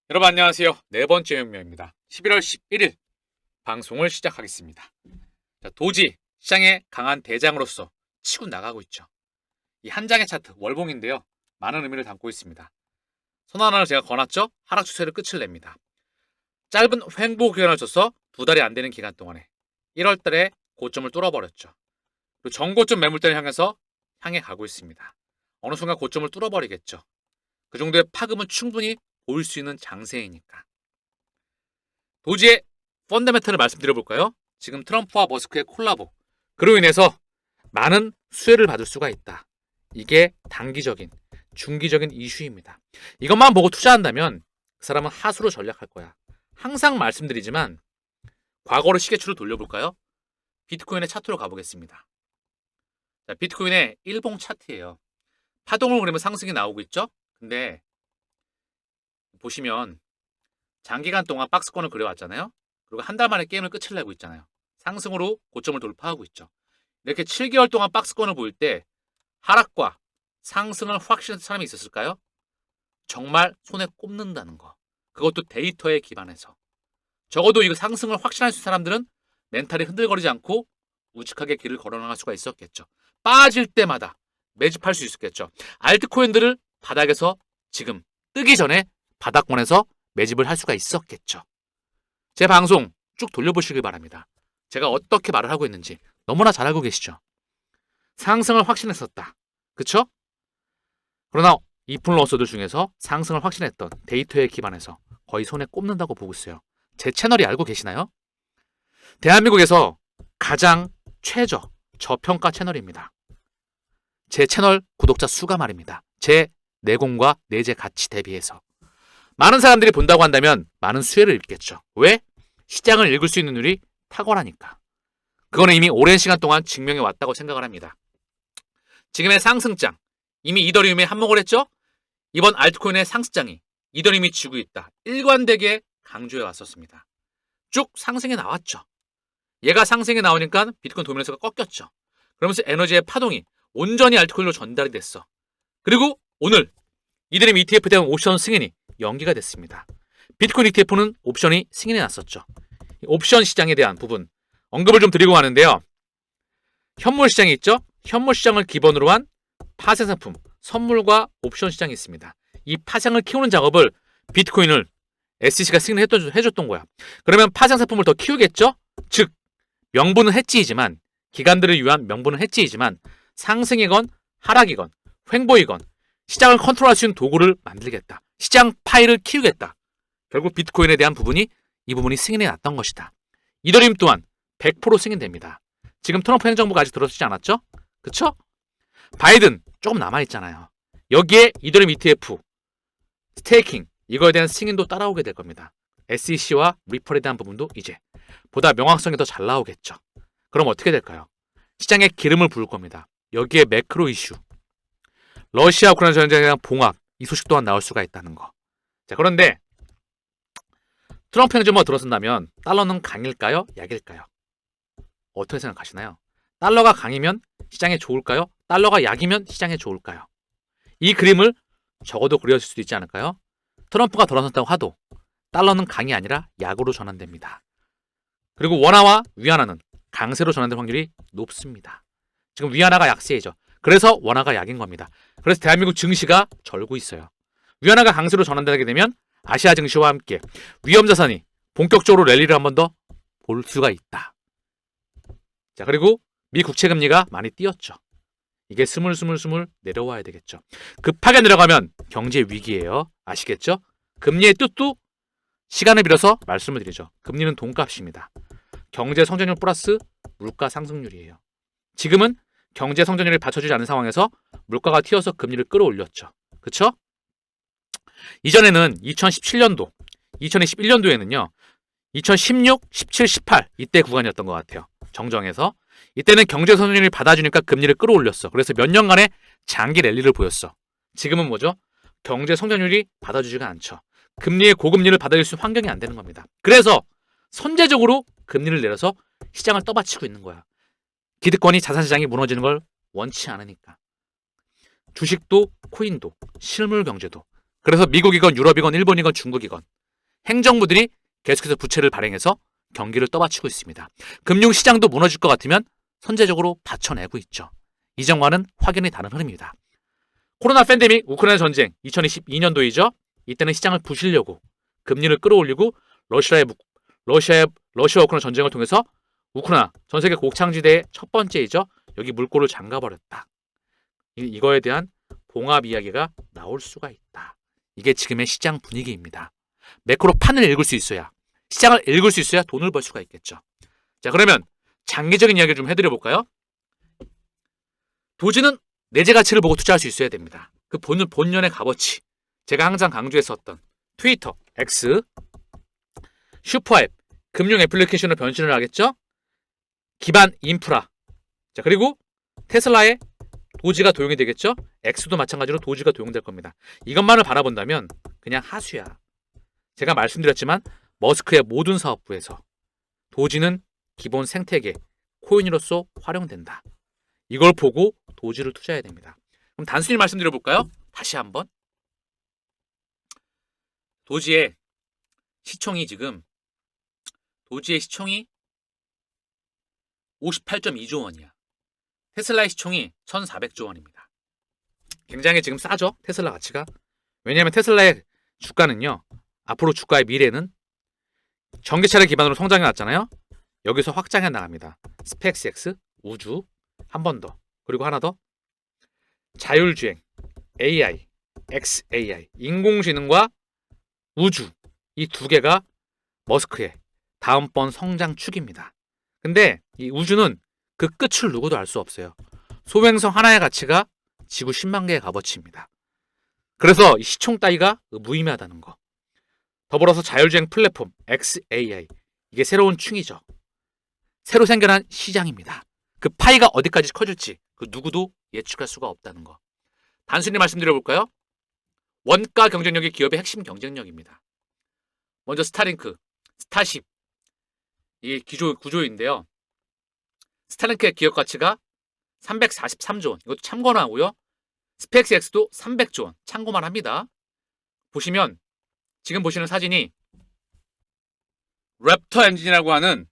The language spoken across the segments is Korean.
여러분 안녕하세요. 네 번째 혁명입니다. 11월 11일 방송을 시작하겠습니다. 자, 도지 시장의 강한 대장으로서 치고 나가고 있죠. 이 한 장의 차트 월봉인데요. 많은 의미를 담고 있습니다. 선언을 제가 거놨죠. 하락 추세를 끝을 냅니다. 짧은 횡보 기간을 줘서 두 달이 안 되는 기간 동안에 1월 달에 고점을 뚫어버렸죠. 그리고 전고점 매물대를 향해 가고 있습니다. 어느 순간 고점을 뚫어버리겠죠. 그 정도의 파급은 충분히 보일 수 있는 장세이니까. 도지의 펀더멘털을 말씀드려볼까요? 지금 트럼프와 머스크의 콜라보, 그로 인해서 많은 수혜를 받을 수가 있다. 이게 단기적인, 중기적인 이슈입니다. 이것만 보고 투자한다면 그 사람은 하수로 전략할 거야. 항상 말씀드리지만 과거로 시계추를 돌려볼까요? 비트코인의 차트로 가보겠습니다. 자, 비트코인의 일봉 차트예요. 파동을 그리면 상승이 나오고 있죠? 근데 보시면 장기간 동안 박스권을 그려왔잖아요. 그리고 한 달 만에 게임을 끝을 내고 있잖아요. 상승으로 고점을 돌파하고 있죠. 이렇게 7개월 동안 박스권을 보일 때 하락과 상승을 확신한 사람이 있었을까요? 정말 손에 꼽는다는 거. 그것도 데이터에 기반해서. 적어도 이거 상승을 확신할 수 있는 사람들은 멘탈이 흔들거리지 않고 우직하게 길을 걸어나갈 수가 있었겠죠. 빠질 때마다 매집할 수 있었겠죠. 알트코인들을 바닥에서 지금 뜨기 전에 바닥권에서 매집을 할 수가 있었겠죠. 제 방송 쭉 돌려보시길 바랍니다. 제가 어떻게 말을 하고 있는지 너무나 잘 알고 계시죠. 상승을 확신했었다. 그쵸? 그러나 이플루언서들 중에서 상승을 확신했던 데이터에 기반해서 거의 손에 꼽는다고 보고 있어요. 제 채널이 알고 계시나요? 대한민국에서 가장 저평가 채널입니다. 제 채널 구독자 수가 말입니다. 제 내공과 내재 가치 대비해서. 많은 사람들이 본다고 한다면 많은 수혜를 입겠죠. 왜? 시장을 읽을 수 있는 눈이 탁월하니까. 그거는 이미 오랜 시간 동안 증명해 왔다고 생각을 합니다. 지금의 상승장, 이미 이더리움에 한몫을 했죠? 이번 알트코인의 상승장이 이더리움이 쥐고 있다. 일관되게 강조해 왔었습니다. 쭉 상승해 나왔죠. 얘가 상승해 나오니까 비트코인 도미넌스가 꺾였죠. 그러면서 에너지의 파동이 온전히 알트코인으로 전달이 됐어. 그리고 오늘 이더리움 ETF에 대한 옵션 승인이 연기가 됐습니다. 비트코인 ETF는 옵션이 승인이 났었죠. 옵션 시장에 대한 부분 언급을 좀 드리고 가는데요. 현물 시장이 있죠. 현물 시장을 기본으로 한 파생 상품, 선물과 옵션 시장이 있습니다. 이 파생을 키우는 작업을 비트코인을 SEC가 승인해줬던 거야. 그러면 파생 상품을 더 키우겠죠. 즉 명분은 해지이지만 기관들을 위한 명분은 해지이지만 상승이건 하락이건 횡보이건 시장을 컨트롤할 수 있는 도구를 만들겠다. 시장 파일을 키우겠다. 결국 비트코인에 대한 부분이 이 부분이 승인해 놨던 것이다. 이더리움 또한 100% 승인됩니다. 지금 트럼프 행정부가 아직 들어서지 않았죠? 그쵸? 바이든 조금 남아있잖아요. 여기에 이더리움 ETF, 스테이킹 이거에 대한 승인도 따라오게 될 겁니다. SEC와 리펄에 대한 부분도 이제 보다 명확성이 더 잘 나오겠죠. 그럼 어떻게 될까요? 시장에 기름을 부을 겁니다. 여기에 매크로 이슈, 러시아 우크라이나 전쟁에 대한 봉합 이 소식 또한 나올 수가 있다는 거. 자, 그런데 트럼프 행정부가 들어선다면 달러는 강일까요? 약일까요? 어떻게 생각하시나요? 달러가 강이면 시장에 좋을까요? 달러가 약이면 시장에 좋을까요? 이 그림을 적어도 그려질 수도 있지 않을까요? 트럼프가 들어선다고 하도 달러는 강이 아니라 약으로 전환됩니다. 그리고 원화와 위안화는 강세로 전환될 확률이 높습니다. 지금 위안화가 약세이죠. 그래서 원화가 약인 겁니다. 그래서 대한민국 증시가 절고 있어요. 위안화가 강세로 전환되게 되면 아시아 증시와 함께 위험자산이 본격적으로 랠리를 한 번 더 볼 수가 있다. 자, 그리고 미 국채 금리가 많이 뛰었죠. 이게 스물스물 내려와야 되겠죠. 급하게 내려가면 경제 위기예요. 아시겠죠? 금리의 뜻도 시간을 빌어서 말씀을 드리죠. 금리는 돈값입니다. 경제 성장률 플러스 물가 상승률이에요. 지금은 경제 성장률이 받쳐주지 않는 상황에서 물가가 튀어서 금리를 끌어올렸죠. 그쵸? 이전에는 2017년도, 2021년도에는요. 2016, 17, 18 이때 구간이었던 것 같아요. 정정해서. 이때는 경제 성장률이 받아주니까 금리를 끌어올렸어. 그래서 몇 년간의 장기 랠리를 보였어. 지금은 뭐죠? 경제 성장률이 받아주지가 않죠. 금리의 고금리를 받아줄 수 있는 환경이 안 되는 겁니다. 그래서 선제적으로 금리를 내려서 시장을 떠받치고 있는 거야. 기득권이 자산시장이 무너지는 걸 원치 않으니까. 주식도 코인도 실물 경제도. 그래서 미국이건 유럽이건 일본이건 중국이건 행정부들이 계속해서 부채를 발행해서 경기를 떠받치고 있습니다. 금융시장도 무너질 것 같으면 선제적으로 받쳐내고 있죠. 이전과는 확연히 다른 흐름입니다. 코로나 팬데믹, 우크라이나 전쟁 2022년도이죠. 이때는 시장을 부시려고 금리를 끌어올리고 러시아와 우크라이나 전쟁을 통해서 우크라이나 전 세계 곡창지대의 첫 번째이죠. 여기 물꼬를 잠가버렸다. 이거에 대한 봉합 이야기가 나올 수가 있다. 이게 지금의 시장 분위기입니다. 매크로 판을 읽을 수 있어야, 시장을 읽을 수 있어야 돈을 벌 수가 있겠죠. 자, 그러면 장기적인 이야기를 좀 해드려 볼까요? 도지는 내재 가치를 보고 투자할 수 있어야 됩니다. 그 본연의 값어치. 제가 항상 강조했었던 트위터, X, 슈퍼앱, 금융 애플리케이션으로 변신을 하겠죠? 기반 인프라. 자, 그리고 테슬라의 도지가 도용이 되겠죠? X도 마찬가지로 도지가 도용될 겁니다. 이것만을 바라본다면 그냥 하수야. 제가 말씀드렸지만 머스크의 모든 사업부에서 도지는 기본 생태계, 코인으로서 활용된다. 이걸 보고 도지를 투자해야 됩니다. 그럼 단순히 말씀드려볼까요? 다시 한번. 도지의 시총이 58.2조 원이야. 테슬라의 시총이 1,400조 원입니다. 굉장히 지금 싸죠? 테슬라 가치가. 왜냐하면 테슬라의 주가는요. 앞으로 주가의 미래는 전기차를 기반으로 성장해 왔잖아요. 여기서 확장해 나갑니다. 스페이스X, 우주, 한 번 더. 그리고 하나 더. 자율주행, AI, XAI, 인공지능과 우주. 이 두 개가 머스크의 다음번 성장 축입니다. 근데 이 우주는 그 끝을 누구도 알 수 없어요. 소행성 하나의 가치가 지구 10만 개의 값어치입니다. 그래서 이 시총 따위가 무의미하다는 거. 더불어서 자율주행 플랫폼 XAI. 이게 새로운 층이죠. 새로 생겨난 시장입니다. 그 파이가 어디까지 커질지 그 누구도 예측할 수가 없다는 거. 단순히 말씀드려볼까요? 원가 경쟁력이 기업의 핵심 경쟁력입니다. 먼저 스타링크, 스타쉽. 이 구조인데요. 스타링크의 기업 가치가 343조 원. 이것도 참고는 하고요. 스페이스X도 300조 원. 참고만 합니다. 보시면 지금 보시는 사진이 랩터 엔진이라고 하는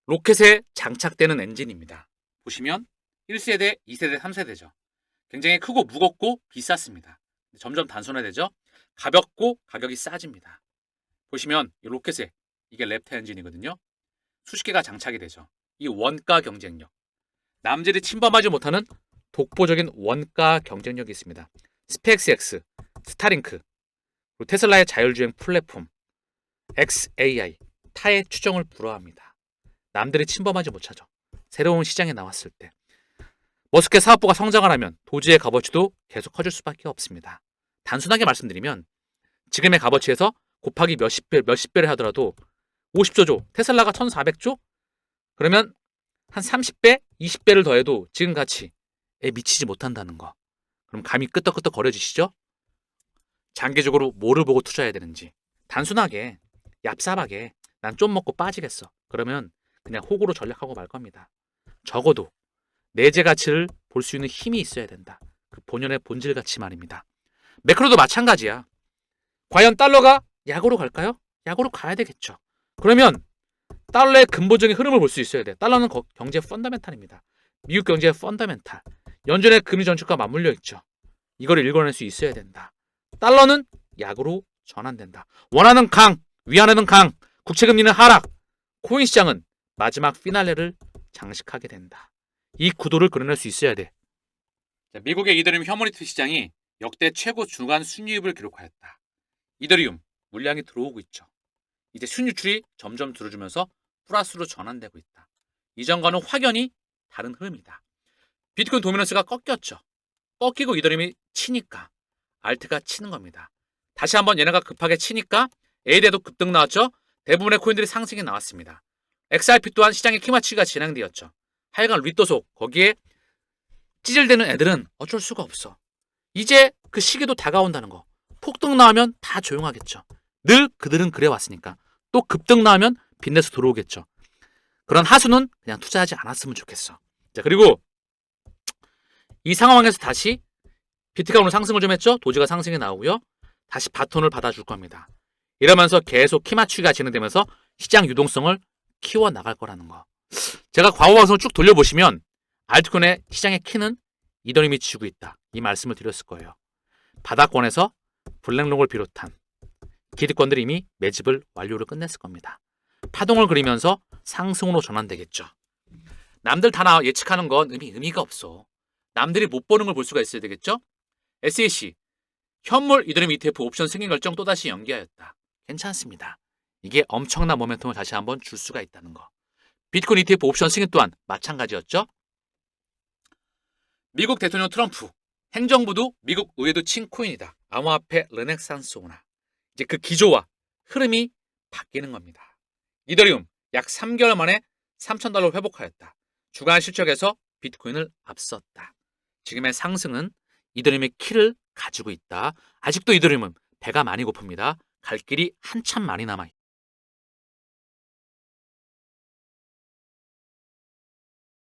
로켓에 장착되는 엔진입니다. 보시면 1세대, 2세대, 3세대죠. 굉장히 크고 무겁고 비쌌습니다. 점점 단순화되죠. 가볍고 가격이 싸집니다. 보시면 이 로켓에 이게 랩터 엔진이거든요. 수십 개가 장착이 되죠. 이 원가 경쟁력. 남들이 침범하지 못하는 독보적인 원가 경쟁력이 있습니다. 스페이스X, 스타링크, 그리고 테슬라의 자율주행 플랫폼, XAI, 타의 추정을 불허합니다. 남들이 침범하지 못하죠. 새로운 시장에 나왔을 때. 머스크의 사업부가 성장을 하면 도지의 값어치도 계속 커질 수밖에 없습니다. 단순하게 말씀드리면 지금의 값어치에서 곱하기 몇십 배를 하더라도 50조죠. 테슬라가 1,400조? 그러면 한 30배, 20배를 더해도 지금 가치에 미치지 못한다는 거. 그럼 감이 끄떡끄떡 거려지시죠? 장기적으로 뭐를 보고 투자해야 되는지. 단순하게 얍삽하게 난 좀 먹고 빠지겠어. 그러면 그냥 호구로 전략하고 말 겁니다. 적어도 내재 가치를 볼 수 있는 힘이 있어야 된다. 그 본연의 본질 가치 말입니다. 매크로도 마찬가지야. 과연 달러가 약으로 갈까요? 약으로 가야 되겠죠. 그러면 달러의 근본적인 흐름을 볼 수 있어야 돼. 달러는 경제 펀더멘탈입니다. 미국 경제의 펀더멘탈. 연준의 금리 정책과 맞물려 있죠. 이걸 읽어낼 수 있어야 된다. 달러는 약으로 전환된다. 원화는 강, 위안화는 강, 국채금리는 하락, 코인 시장은 마지막 피날레를 장식하게 된다. 이 구도를 그려낼 수 있어야 돼. 자, 미국의 이더리움 휴머니티 시장이 역대 최고 주간 순이익을 기록하였다. 이더리움 물량이 들어오고 있죠. 이제 순유출이 점점 줄어들면서 플러스로 전환되고 있다. 이전과는 확연히 다른 흐름이다. 비트코인 도미넌스가 꺾였죠. 꺾이고 이더리움이 치니까 알트가 치는 겁니다. 다시 한번 얘네가 급하게 치니까 ADA도 급등 나왔죠. 대부분의 코인들이 상승이 나왔습니다. XRP 또한 시장의 키맞추기가 진행되었죠. 하여간 리또속 거기에 찌질대는 애들은 어쩔 수가 없어. 이제 그 시기도 다가온다는 거. 폭등 나오면 다 조용하겠죠. 늘 그들은 그래왔으니까. 또 급등 나오면 빚내서 들어오겠죠. 그런 하수는 그냥 투자하지 않았으면 좋겠어. 자, 그리고 이 상황에서 다시 비트가 오늘 상승을 좀 했죠. 도지가 상승이 나오고요. 다시 바톤을 받아줄 겁니다. 이러면서 계속 키 맞추기가 진행되면서 시장 유동성을 키워나갈 거라는 거. 제가 과거 방송을 쭉 돌려보시면 알트코인의 시장의 키는 이더리움이 쥐고 있다. 이 말씀을 드렸을 거예요. 바닥권에서 블랙록을 비롯한 기득권들이 이미 매집을 완료를 끝냈을 겁니다. 파동을 그리면서 상승으로 전환되겠죠. 남들 다 예측하는 건 의미가 없어. 남들이 못 보는 걸 볼 수가 있어야 되겠죠? SEC 현물 이더리움 ETF 옵션 승인 결정 또다시 연기하였다. 괜찮습니다. 이게 엄청난 모멘텀을 다시 한번 줄 수가 있다는 거. 비트코인 ETF 옵션 승인 또한 마찬가지였죠. 미국 대통령 트럼프, 행정부도 미국 의회도 친 코인이다. 암호화폐 르네상스호나. 이제 그 기조와 흐름이 바뀌는 겁니다. 이더리움 약 3개월 만에 $3,000 회복하였다. 주간 실적에서 비트코인을 앞섰다. 지금의 상승은 이더리움의 키를 가지고 있다. 아직도 이더리움은 배가 많이 고픕니다. 갈 길이 한참 많이 남아있다.